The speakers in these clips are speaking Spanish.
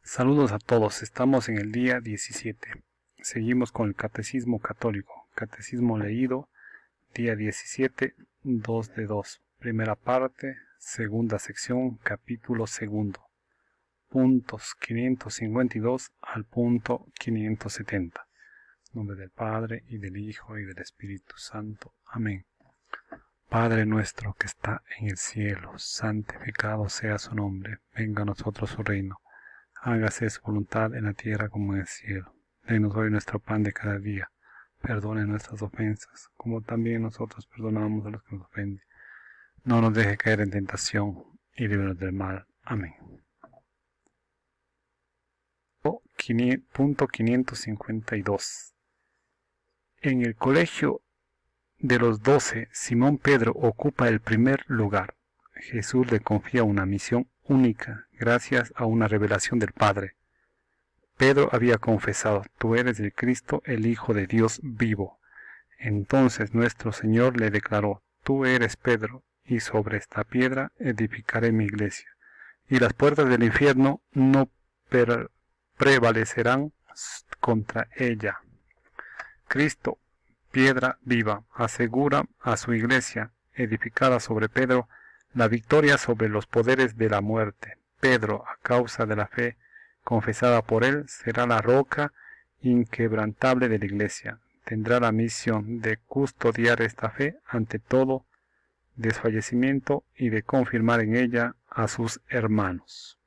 Saludos a todos, estamos en el día 17. Seguimos con el Catecismo Católico. Catecismo leído, día 17, 2 de 2. Primera parte, segunda sección, capítulo segundo. Puntos 552 al punto 570. En nombre del Padre, y del Hijo, y del Espíritu Santo. Amén. Padre nuestro que está en el cielo, santificado sea su nombre. Venga a nosotros su reino. Hágase su voluntad en la tierra como en el cielo. Denos hoy nuestro pan de cada día. Perdone nuestras ofensas, como también nosotros perdonamos a los que nos ofenden. No nos deje caer en tentación, y líbranos del mal. Amén. Punto 552. En el colegio de los 12, Simón Pedro ocupa el primer lugar. Jesús le confía una misión única, gracias a una revelación del Padre. Pedro había confesado: tú eres el Cristo, el Hijo de Dios vivo. Entonces nuestro Señor le declaró: tú eres Pedro, y sobre esta piedra edificaré mi iglesia, y las puertas del infierno no prevalecerán contra ella. Cristo, piedra viva, asegura a su iglesia, edificada sobre Pedro, la victoria sobre los poderes de la muerte. Pedro, a causa de la fe confesada por él, será la roca inquebrantable de la iglesia. Tendrá la misión de custodiar esta fe ante todo desfallecimiento y de confirmar en ella a sus hermanos.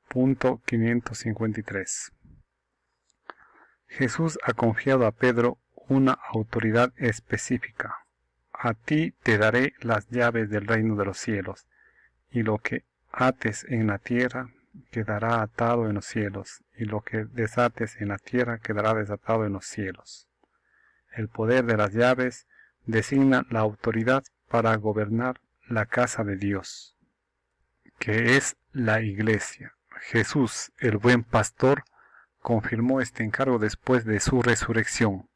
Punto 553. Jesús ha confiado a Pedro una autoridad específica. A ti te daré las llaves del reino de los cielos, y lo que ates en la tierra quedará atado en los cielos, y lo que desates en la tierra quedará desatado en los cielos. El poder de las llaves designa la autoridad para gobernar la casa de Dios, que es la iglesia. Jesús, el buen pastor, confirmó este encargo después de su resurrección.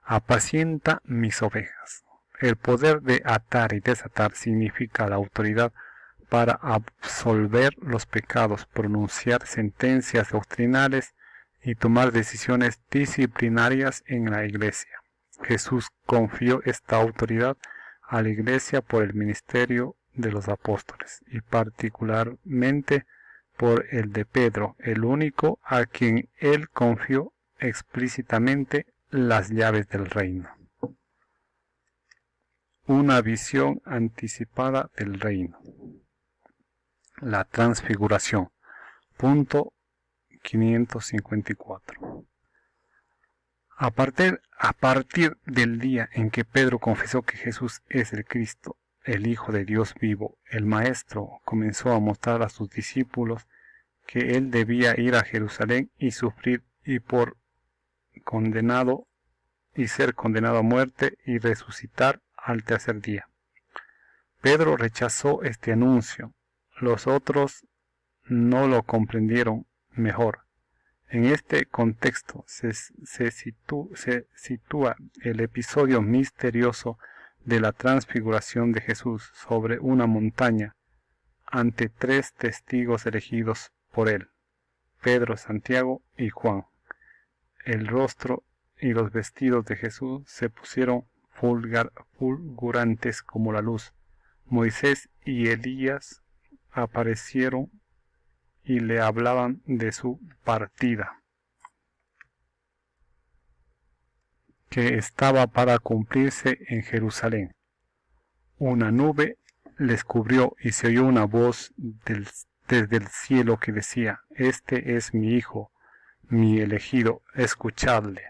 Apacienta mis ovejas. El poder de atar y desatar significa la autoridad para absolver los pecados, pronunciar sentencias doctrinales y tomar decisiones disciplinarias en la iglesia. Jesús confió esta autoridad a la iglesia por el ministerio de los apóstoles, y particularmente por el de Pedro, el único a quien él confió explícitamente las llaves del reino. Una visión anticipada del reino. La transfiguración. Punto 554. A partir del día en que Pedro confesó que Jesús es el Cristo, el Hijo de Dios vivo, el Maestro comenzó a mostrar a sus discípulos que él debía ir a Jerusalén y sufrir y ser condenado a muerte y resucitar al tercer día. Pedro rechazó este anuncio. Los otros no lo comprendieron mejor. En este contexto se sitúa el episodio misterioso de la transfiguración de Jesús sobre una montaña ante tres testigos elegidos por él: Pedro, Santiago y Juan. El rostro y los vestidos de Jesús se pusieron fulgurantes como la luz. Moisés y Elías aparecieron y le hablaban de su partida, que estaba para cumplirse en Jerusalén. Una nube les cubrió y se oyó una voz desde el cielo que decía: este es mi Hijo, mi elegido, escuchadle.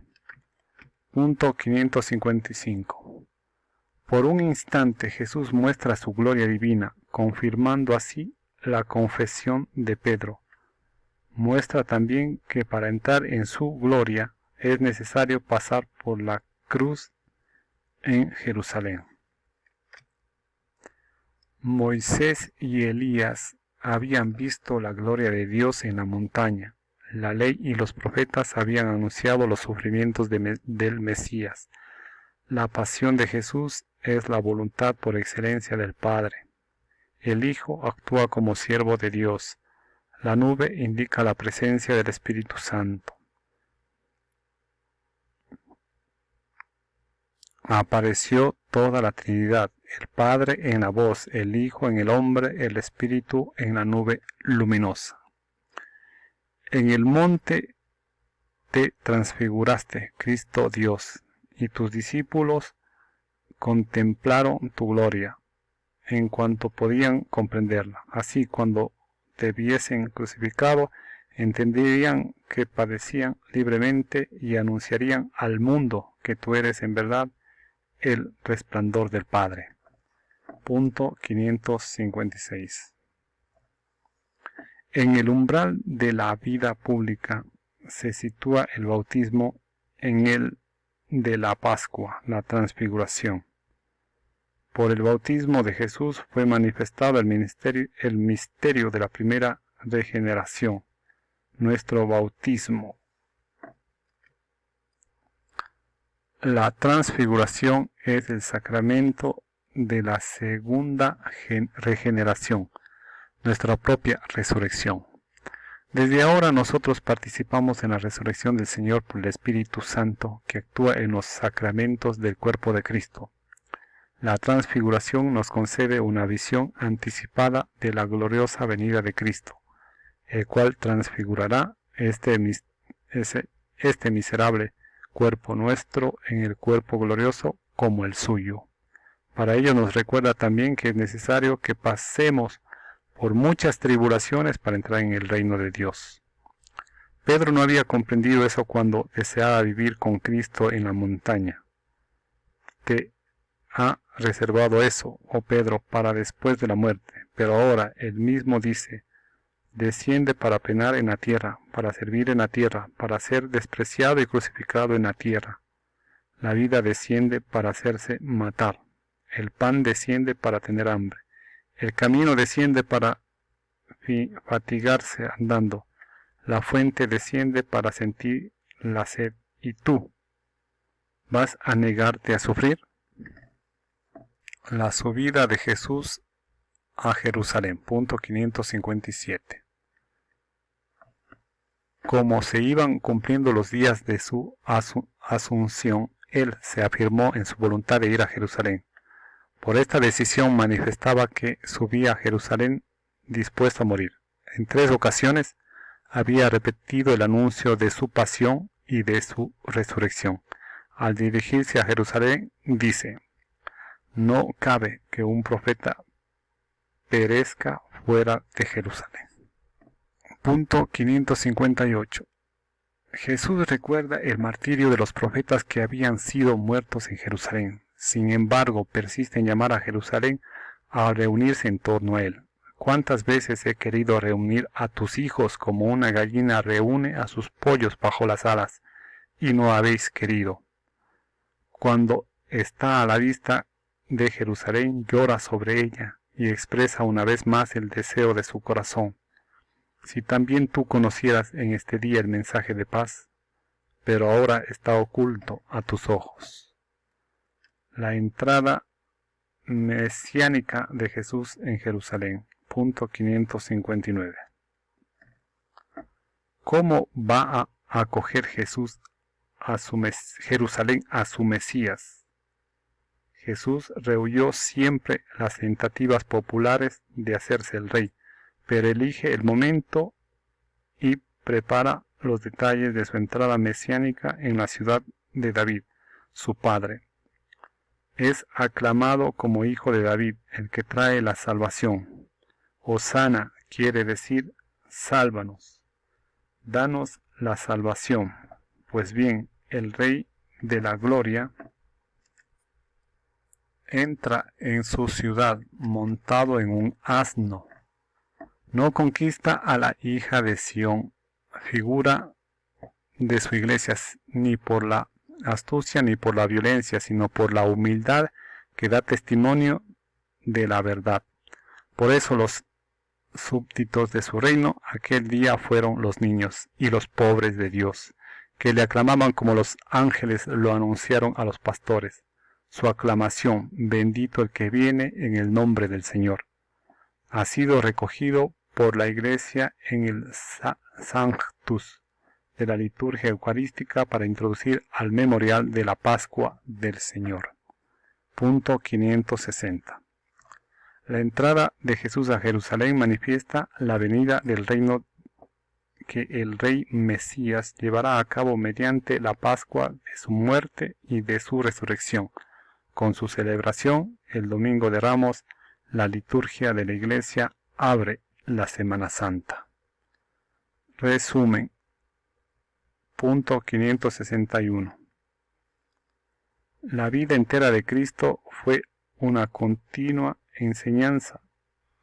Punto 555. Por un instante Jesús muestra su gloria divina, confirmando así la confesión de Pedro. Muestra también que para entrar en su gloria es necesario pasar por la cruz en Jerusalén. Moisés y Elías habían visto la gloria de Dios en la montaña. La ley y los profetas habían anunciado los sufrimientos del Mesías. La pasión de Jesús es la voluntad por excelencia del Padre. El Hijo actúa como siervo de Dios. La nube indica la presencia del Espíritu Santo. Apareció toda la Trinidad, el Padre en la voz, el Hijo en el hombre, el Espíritu en la nube luminosa. En el monte te transfiguraste, Cristo Dios, y tus discípulos contemplaron tu gloria, en cuanto podían comprenderla. Así, cuando te viesen crucificado, entenderían que padecían libremente y anunciarían al mundo que tú eres en verdad el resplandor del Padre. Punto 556. En el umbral de la vida pública se sitúa el bautismo, en el de la Pascua, la transfiguración. Por el bautismo de Jesús fue manifestado el misterio de la primera regeneración, nuestro bautismo. La transfiguración es el sacramento de la segunda regeneración, nuestra propia resurrección. Desde ahora nosotros participamos en la resurrección del Señor por el Espíritu Santo que actúa en los sacramentos del cuerpo de Cristo. La transfiguración nos concede una visión anticipada de la gloriosa venida de Cristo, el cual transfigurará este miserable cuerpo nuestro en el cuerpo glorioso como el suyo. Para ello nos recuerda también que es necesario que pasemos por muchas tribulaciones para entrar en el reino de Dios. Pedro no había comprendido eso cuando deseaba vivir con Cristo en la montaña. Te ha reservado eso, oh Pedro, para después de la muerte, pero ahora él mismo dice: desciende para penar en la tierra, para servir en la tierra, para ser despreciado y crucificado en la tierra. La vida desciende para hacerse matar, el pan desciende para tener hambre, el camino desciende para fatigarse andando, la fuente desciende para sentir la sed. ¿Y tú vas a negarte a sufrir? La subida de Jesús a Jerusalén. Punto 557. Como se iban cumpliendo los días de su asunción, él se afirmó en su voluntad de ir a Jerusalén. Por esta decisión manifestaba que subía a Jerusalén dispuesto a morir. En 3 ocasiones había repetido el anuncio de su pasión y de su resurrección. Al dirigirse a Jerusalén dice: no cabe que un profeta perezca fuera de Jerusalén. Punto 558. Jesús recuerda el martirio de los profetas que habían sido muertos en Jerusalén. Sin embargo, persiste en llamar a Jerusalén a reunirse en torno a él. ¿Cuántas veces he querido reunir a tus hijos como una gallina reúne a sus pollos bajo las alas, y no habéis querido? Cuando está a la vista de Jerusalén, llora sobre ella y expresa una vez más el deseo de su corazón. Si también tú conocieras en este día el mensaje de paz, pero ahora está oculto a tus ojos. La entrada mesiánica de Jesús en Jerusalén. Punto 559. ¿Cómo va a acoger Jesús a Jerusalén a su Mesías? Jesús rehuyó siempre las tentativas populares de hacerse el rey, pero elige el momento y prepara los detalles de su entrada mesiánica en la ciudad de David, su padre. Es aclamado como hijo de David, el que trae la salvación. Hosana quiere decir sálvanos, danos la salvación. Pues bien, el Rey de la Gloria entra en su ciudad montado en un asno. No conquista a la hija de Sión, figura de su iglesia, ni por la astucia ni por la violencia, sino por la humildad que da testimonio de la verdad. Por eso los súbditos de su reino aquel día fueron los niños y los pobres de Dios, que le aclamaban como los ángeles lo anunciaron a los pastores. Su aclamación: bendito el que viene en el nombre del Señor, ha sido recogido por la Iglesia en el Sanctus de la liturgia eucarística para introducir al memorial de la Pascua del Señor. Punto 560. La entrada de Jesús a Jerusalén manifiesta la venida del reino que el Rey Mesías llevará a cabo mediante la Pascua de su muerte y de su resurrección. Con su celebración, el Domingo de Ramos, la liturgia de la Iglesia abre la Semana Santa. Resumen. Punto 561. La vida entera de Cristo fue una continua enseñanza.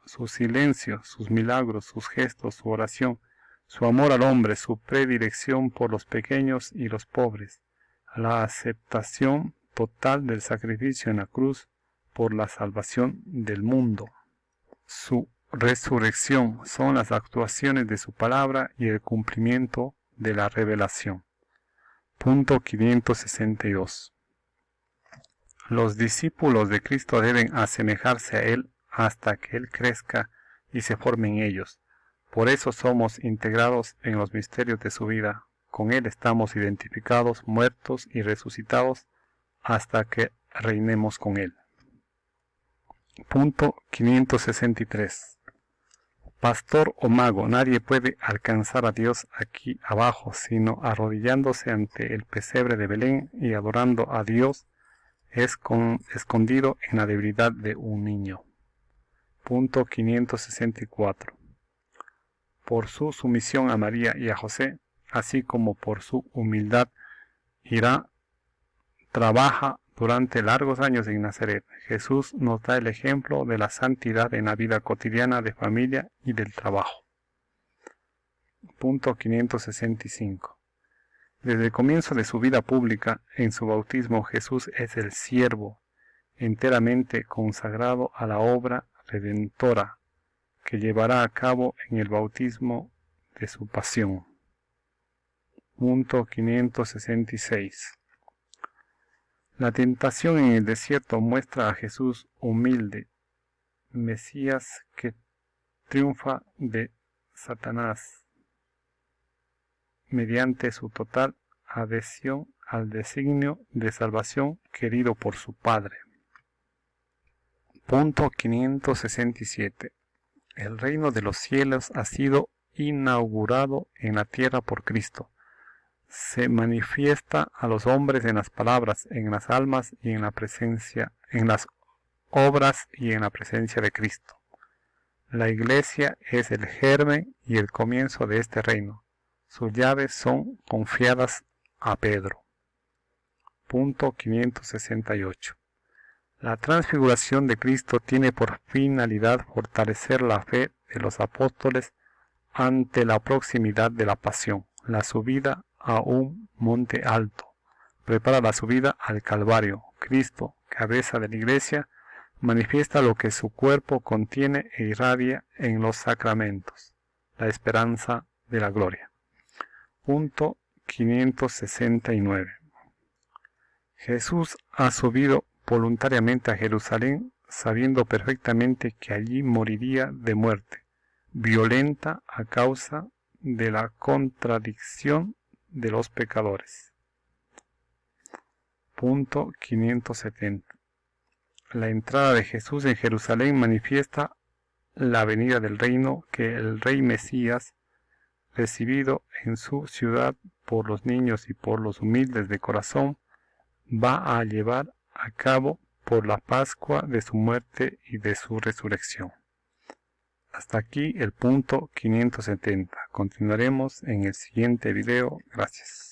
Sus silencios, sus milagros, sus gestos, su oración, su amor al hombre, su predilección por los pequeños y los pobres, la aceptación total del sacrificio en la cruz por la salvación del mundo. Su resurrección son las actuaciones de su palabra y el cumplimiento de la revelación. Punto 562. Los discípulos de Cristo deben asemejarse a Él hasta que Él crezca y se forme en ellos. Por eso somos integrados en los misterios de su vida. Con Él estamos identificados, muertos y resucitados hasta que reinemos con Él. Punto 563. Pastor o mago, nadie puede alcanzar a Dios aquí abajo, sino arrodillándose ante el pesebre de Belén y adorando a Dios escondido en la debilidad de un niño. Punto 564. Por su sumisión a María y a José, así como por su humildad, trabaja durante largos años en Nazaret. Jesús nos da el ejemplo de la santidad en la vida cotidiana de familia y del trabajo. Punto 565. Desde el comienzo de su vida pública, en su bautismo, Jesús es el siervo, enteramente consagrado a la obra redentora que llevará a cabo en el bautismo de su pasión. Punto 566. La tentación en el desierto muestra a Jesús humilde, Mesías que triunfa de Satanás mediante su total adhesión al designio de salvación querido por su Padre. Punto 567. El reino de los cielos ha sido inaugurado en la tierra por Cristo. Se manifiesta a los hombres en las palabras, en las almas y en la presencia, en las obras y en la presencia de Cristo. La Iglesia es el germen y el comienzo de este reino. Sus llaves son confiadas a Pedro. Punto 568. La transfiguración de Cristo tiene por finalidad fortalecer la fe de los apóstoles ante la proximidad de la pasión. La subida a un monte alto prepara la subida al Calvario. Cristo, cabeza de la Iglesia, manifiesta lo que su cuerpo contiene e irradia en los sacramentos, la esperanza de la gloria. Punto 569. Jesús ha subido voluntariamente a Jerusalén sabiendo perfectamente que allí moriría de muerte violenta a causa de la contradicción de los pecadores. Punto 570. La entrada de Jesús en Jerusalén manifiesta la venida del reino que el Rey Mesías, recibido en su ciudad por los niños y por los humildes de corazón, va a llevar a cabo por la Pascua de su muerte y de su resurrección. Hasta aquí el punto 570. Continuaremos en el siguiente video. Gracias.